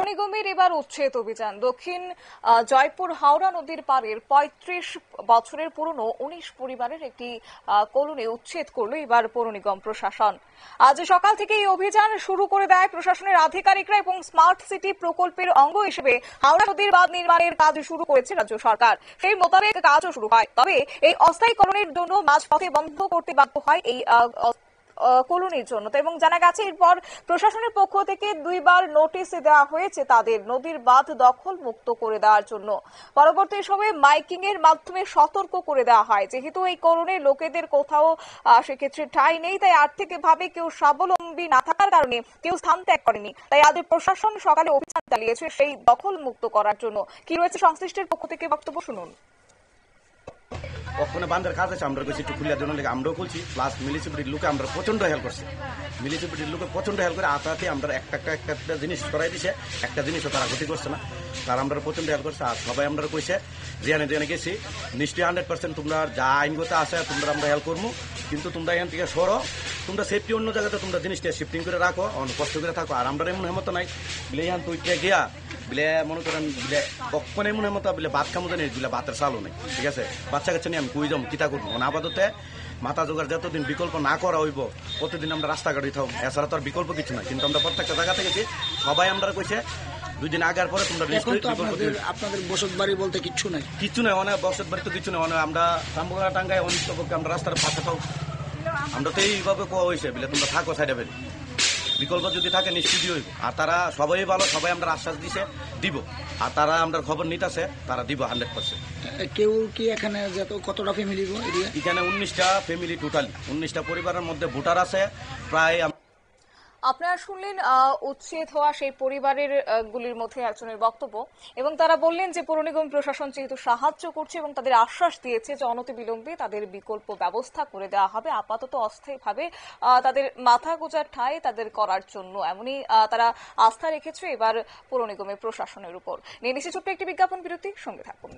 নিগমের এবার উচ্ছেদ অভিযান। দক্ষিণ জয়পুর হাওড়া নদীর পাড়ের ৩৫ বছরের পুরনো ১৯ পরিবারের একটি কলোনি উচ্ছেদ করল এবার পৌর নিগম প্রশাসন। আজ সকাল থেকে এই অভিযান শুরু করে দেয় প্রশাসনের আধিকারিকরা এবং স্মার্ট সিটি প্রকল্পের অঙ্গ হিসেবে হাওড়া নদীর বাঁধ নির্মাণের কাজ শুরু করেছে রাজ্য সরকার। সেই মোতাবেক কাজও শুরু হয়। তবে এই অস্থায়ী কলোনির জন্য মাঝপথে বন্ধ করতে বাধ্য হয় এই কলোনির জন্য। এবং জানা গেছে এরপর প্রশাসনের পক্ষ থেকে ২ বার নোটিশ দেওয়া হয়েছে তাদের নদীর বাঁধ দখল মুক্ত করে দেওয়ার জন্য। পরবর্তী সময়ে মাইকিং এর মাধ্যমে সতর্ক করে দেওয়া হয়, যেহেতু এই কলোনির লোকেদের কোথাও সেক্ষেত্রে ঠাঁই নেই, তাই আর্থিকভাবে কেউ স্বাবলম্বী না থাকার কারণে কেউ স্থান ত্যাগ করেনি। তাই আজ প্রশাসন সকালে অভিযান চালিয়েছে সেই দখল মুক্ত করার জন্য। কি রয়েছে সংশ্লিষ্টের পক্ষ থেকে বক্তব্য শুনুন। ওখানে বান্ধের কাজ আছে, আমরা কইছি একটু খুলিয়া দেওয়ার লেগে আমরাও বলছি, প্লাস মিলিসিপিটির লোকে আমরা প্রচন্ড হেল্প করছি। মিলিসিপিটির লোকে প্রচন্ড হেল্প করে আতাতে আমরা একটা জিনিস করাই দিছে, একটা জিনিসও তারা গতি করছে না, তারা আমরা প্রচন্ড হেল্প করছে। আর সবাই আমরা কইছে যেখানে গেছি নিশ্চয়ই 100% তোমরা যা আইনগত আছে তোমরা আমরা হেল্প করবো, কিন্তু তোমরা এখান থেকে সরো, তোমরা সেফটি অন্য জায়গাতে তোমরা জিনিসটা শিফটিং করে রাখো, কষ্ট করে থাকো। আর আমরা এমন হেমত নাই বলে এখান তুইটা গিয়া বলে মনে করেন বলে কখনো এমন হেমত বলে ভাত খামো জানি বলে ভাতের চালও নেই, ঠিক আছে। বাচ্চা কাচ্চা নিয়ে আমি কই যাবো, কিতা করবো। আপাততে মাথা জোগাড় যতদিন বিকল্প না করা হইব প্রতিদিন আমরা রাস্তাঘাটে থাকবো, এছাড়া তো আর বিকল্প কিছু না। কিন্তু আমরা প্রত্যেকটা জায়গাতে গেছি, সবাই আমরা কইছে 2 দিন আগার পরে তোমরা আপনাদের বসত বাড়ি বলতে কিছু নাই, কিছু নেই, অনেক বসত বাড়ি তো কিছু নেই। আমরা টাম্বুরা টাঙ্গায় অনিষ্ট পক্ষে আমরা রাস্তার পাশে থাকবো, আমরা তো এইভাবে কোয়া হয়েছে বলে তোমরা থাকো সাইডে বের, বিকল্প যদি থাকে নিশ্চিতই হইব। আর তারা সবাই ভালো, সবাই আমরা আশ্বাস দিছে দিব, আর তারা আমরা খবর নিতেছে, তারা দিব 100%। কেউ কি এখানে কতটা ফ্যামিলি এখানে 19টা ফ্যামিলি, টোটাল 19টা পরিবারের মধ্যে ভোটার আছে প্রায়। আপনারা শুনলেন উচ্ছেদ হওয়া সেই পরিবারের গুলির মধ্যে একজনের বক্তব্য, এবং তারা বললেন যে পৌর নিগম প্রশাসন যেহেতু সাহায্য করছে এবং তাদের আশ্বাস দিয়েছে যে অনতিবিলম্বে তাদের বিকল্প ব্যবস্থা করে দেওয়া হবে, আপাতত অস্থায়ীভাবে তাদের মাথা গোঁজার ঠাঁই তাদের করার জন্য। এমনই তারা আস্থা রেখেছে এবার পৌর নিগমের প্রশাসনের উপর। নিয়ে নিচ্ছে ছোট্ট একটি বিজ্ঞাপন বিরতি, সঙ্গে থাকুন।